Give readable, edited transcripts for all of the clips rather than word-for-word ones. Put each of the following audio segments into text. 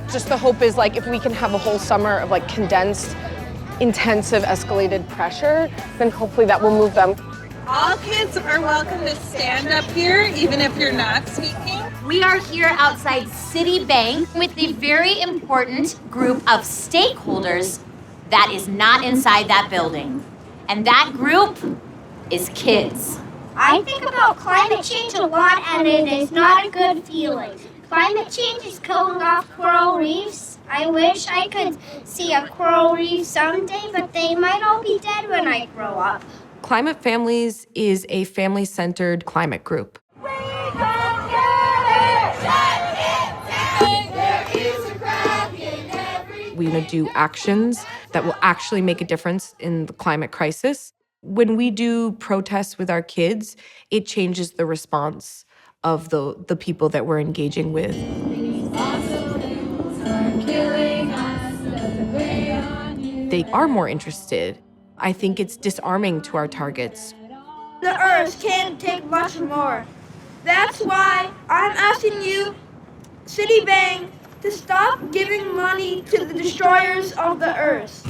Just the hope is like if we can have a whole summer of like condensed, intensive, escalated pressure, then hopefully that will move them. All kids are welcome to stand up here, even if you're not speaking. We are here outside Citibank with a very important group of stakeholders that is not inside that building. And that group is kids. I think about climate change a lot, and it is not a good feeling. Climate change is killing off coral reefs. I wish I could see a coral reef someday, but they might all be dead when I grow up. Climate Families is a family-centered climate group. We want to do actions that will actually make a difference in the climate crisis. When we do protests with our kids, it changes the response of the people that we're engaging with. They are more interested. I think it's disarming to our targets. The Earth can't take much more. That's why I'm asking you, Citibank, to stop giving money to the destroyers of the Earth.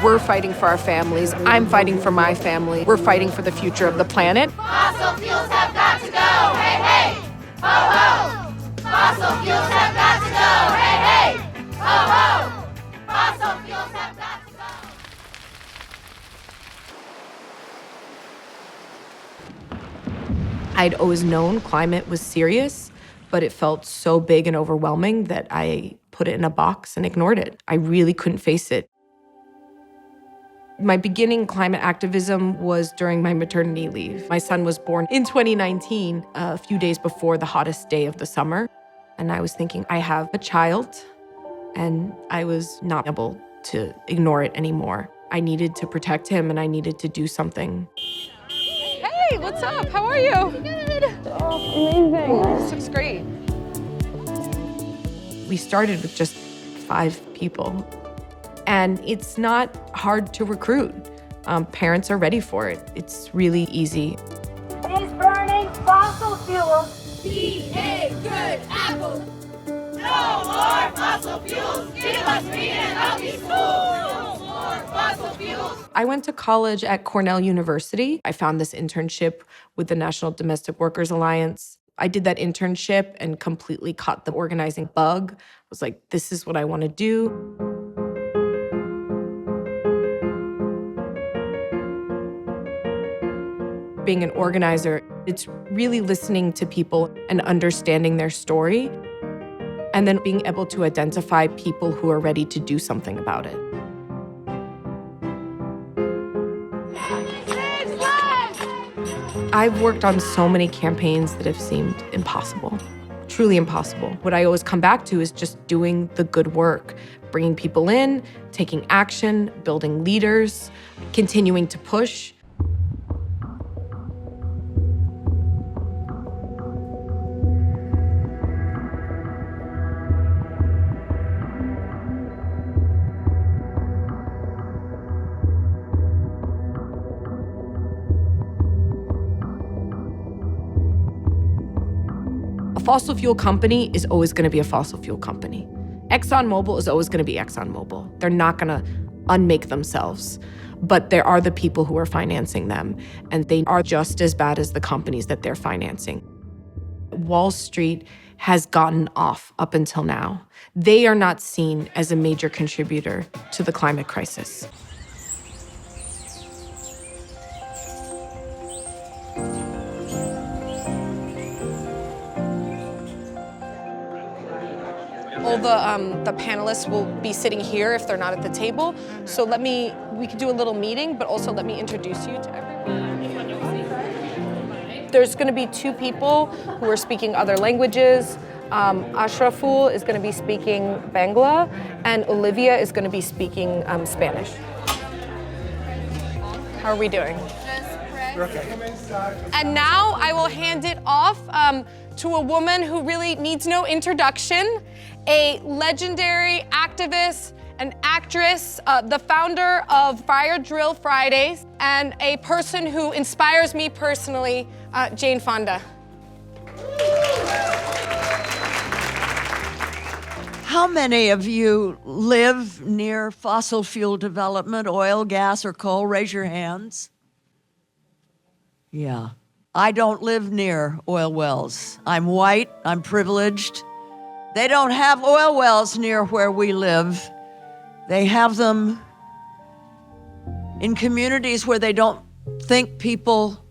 We're fighting for our families. I'm fighting for my family. We're fighting for the future of the planet. Fossil fuels have got to go, hey, hey, ho, ho. Fossil fuels have got to go, hey, hey, ho, ho. Fossil fuels have got to go. I'd always known climate was serious, but it felt so big and overwhelming that I put it in a box and ignored it. I really couldn't face it. My beginning climate activism was during my maternity leave. My son was born in 2019, a few days before the hottest day of the summer. And I was thinking, I have a child, and I was not able to ignore it anymore. I needed to protect him, and I needed to do something. Hey, what's up? How are you? Good. Oh, amazing. This looks great. We started with just 5 people. And it's not hard to recruit. Parents are ready for it. It's really easy. Is burning fossil fuels. Be a good apple. No more fossil fuels. Give us green and healthy schools. No more fossil fuels. I went to college at Cornell University. I found this internship with the National Domestic Workers Alliance. I did that internship and completely caught the organizing bug. I was like, this is what I want to do. Being an organizer, it's really listening to people and understanding their story, and then being able to identify people who are ready to do something about it. I've worked on so many campaigns that have seemed impossible, truly impossible. What I always come back to is just doing the good work, bringing people in, taking action, building leaders, continuing to push. A fossil fuel company is always going to be a fossil fuel company. ExxonMobil is always going to be ExxonMobil. They're not going to unmake themselves. But there are the people who are financing them, and they are just as bad as the companies that they're financing. Wall Street has gotten off up until now. They are not seen as a major contributor to the climate crisis. All the panelists will be sitting here if they're not at the table. So we could do a little meeting, but also let me introduce you to everyone. There's gonna be 2 people who are speaking other languages. Ashraful is gonna be speaking Bangla, and Olivia is gonna be speaking Spanish. How are we doing? And now I will hand it off to a woman who really needs no introduction, a legendary activist, an actress, the founder of Fire Drill Fridays, and a person who inspires me personally, Jane Fonda. How many of you live near fossil fuel development, oil, gas, or coal? Raise your hands. Yeah. I don't live near oil wells. I'm white, I'm privileged. They don't have oil wells near where we live. They have them in communities where they don't think people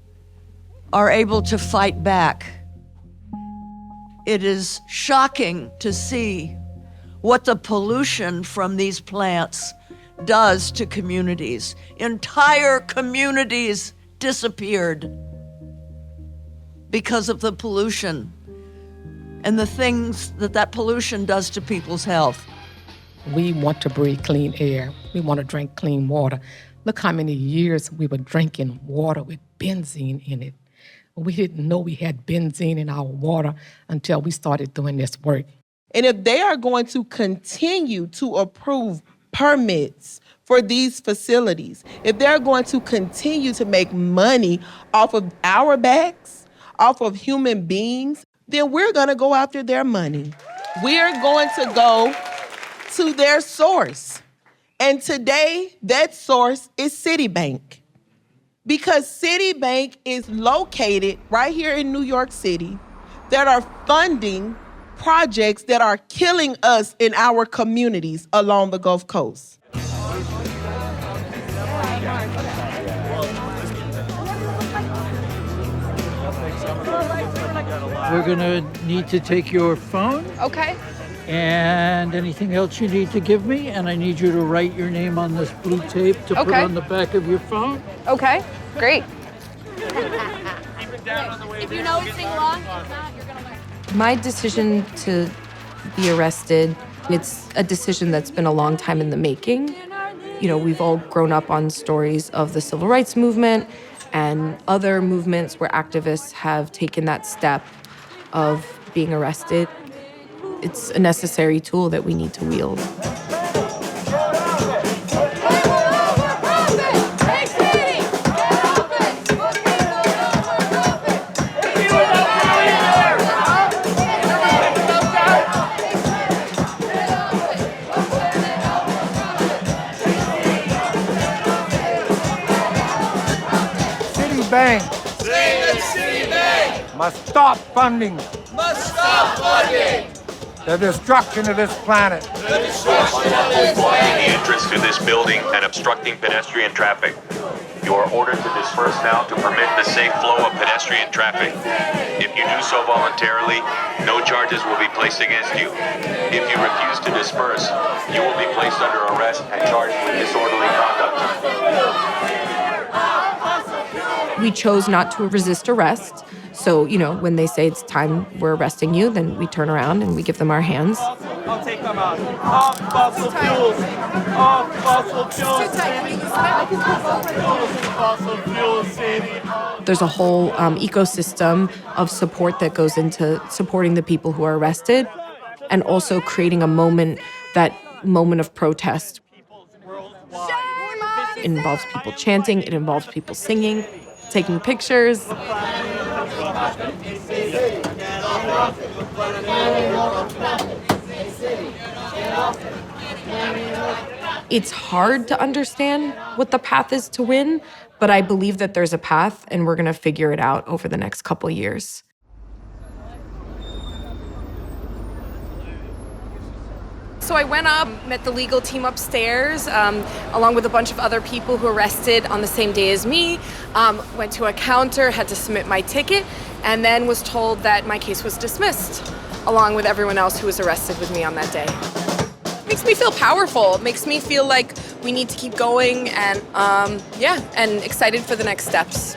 are able to fight back. It is shocking to see what the pollution from these plants does to communities. Entire communities disappeared because of the pollution and the things that pollution does to people's health. We want to breathe clean air. We want to drink clean water. Look how many years we were drinking water with benzene in it. We didn't know we had benzene in our water until we started doing this work. And if they are going to continue to approve permits for these facilities, if they're going to continue to make money off of our backs, off of human beings, then we're going to go after their money. We're going to go to their source. And today, that source is Citibank. Because Citibank is located right here in New York City that are funding projects that are killing us in our communities along the Gulf Coast. We're gonna need to take your phone. Okay. And anything else you need to give me, and I need you to write your name on this blue tape to put on the back of your phone. Okay, great. If you know it, sing along. If not, you're gonna learn. My decision to be arrested, it's a decision that's been a long time in the making. You know, we've all grown up on stories of the civil rights movement and other movements where activists have taken that step of being arrested. It's a necessary tool that we need to wield. Citibank. Citibank. Must stop funding. Must stop funding. The destruction of this planet. The destruction of this planet. The entrance to this building and obstructing pedestrian traffic. You are ordered to disperse now to permit the safe flow of pedestrian traffic. If you do so voluntarily, no charges will be placed against you. If you refuse to disperse, you will be placed under arrest and charged with disorderly conduct. We chose not to resist arrest. So, you know, when they say it's time, we're arresting you, then we turn around and we give them our hands. I'll take them out. Off fossil fuels. Off fossil fuels. Fossil fuels city. There's a whole ecosystem of support that goes into supporting the people who are arrested and also creating a moment, that moment of protest. It involves people chanting, it involves people singing, taking pictures. It's hard to understand what the path is to win, but I believe that there's a path and we're gonna figure it out over the next couple years. So I went up, met the legal team upstairs, along with a bunch of other people who were arrested on the same day as me, went to a counter, had to submit my ticket, and then was told that my case was dismissed, along with everyone else who was arrested with me on that day. It makes me feel powerful. It makes me feel like we need to keep going and, and excited for the next steps.